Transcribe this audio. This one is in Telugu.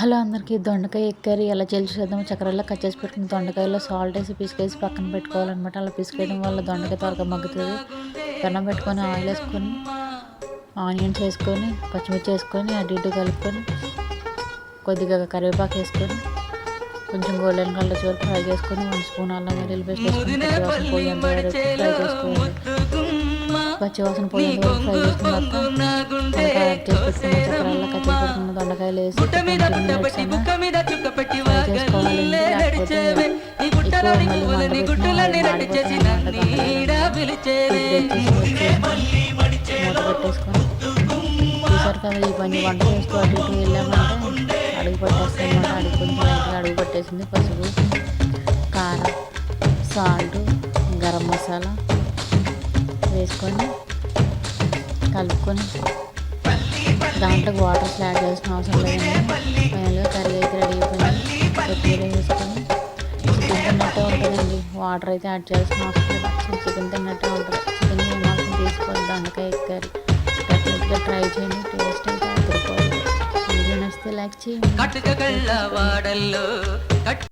హలో అందరికీ దొండకాయ కర్రీ ఎలా చేద్దామో చక్కెరలో కట్ చేసి పెట్టుకుని దొండకాయలో సాల్ట్ వేసి పిసికేసి పక్కన పెట్టుకోవాలన్నమాట. అలా పిసికేయడం వల్ల దొండకాయ త్వరగా మగ్గుతుంది. పెనం పెట్టుకొని ఆయిల్ వేసుకొని ఆనియన్స్ వేసుకొని పచ్చిమిర్చి వేసుకొని అటు ఇటు కలుపుకొని కొద్దిగా కరివేపాకు వేసుకొని కొంచెం గోల్డెన్ కలర్ వరకు ఫ్రై చేసుకొని 1 స్పూన్ అల్లం వెల్లుల్లి పేస్ట్ వేసుకొని పచ్చివాసన పోయేంత వరకు ఫ్రై చేసుకోవాలి. పచ్చివాసన పోయేంత వరకు ఫ్రై చేసుకున్న తర్వాత చక్కెరల్లో కట్ చేసి పెట్టుకున్న దొండకాయలు వేసి 20 మినిట్స్ ఫ్రై చేసుకోవాలండి. లేకపోతే ఎక్కువ మళ్ళీ మూత పెట్టేసుకొని చూసారు కదా, ఈ పని వంట చేస్తూ అటు ఇటు వెళ్ళామంటే అడుగు పట్టేస్తాయి అన్నమాట. అడుగు కొంచెం లైట్గా అడుగు పట్టేసింది. పసుపు, కారం, సాల్ట్, గరం మసాలా వేసుకొని కలుపుకొని దాంట్లోకి వాటర్ యాడ్ చేసిన అవసరం లేదండి. ఫైనల్గా కర్రీ అయితే రెడీ అయిపోయింది. కొత్తిమీర వేసుకొని చికెన్ తిన్నట్టే ఉంటుందండి. వాటర్ అయితే యాడ్ చేయాల్సిన అవసరం లేదు. చికెన్ తిన్నట్టే ఉంటుంది. చికెన్ ఏమాత్రం తీసుకోవాలి. దొండకాయ కర్రీ డెఫినెట్గా ట్రై చేయండి. టేస్ట్ అయితే అదిరిపోవాలి. వీడియో నచ్చితే లైక్ చేయండి.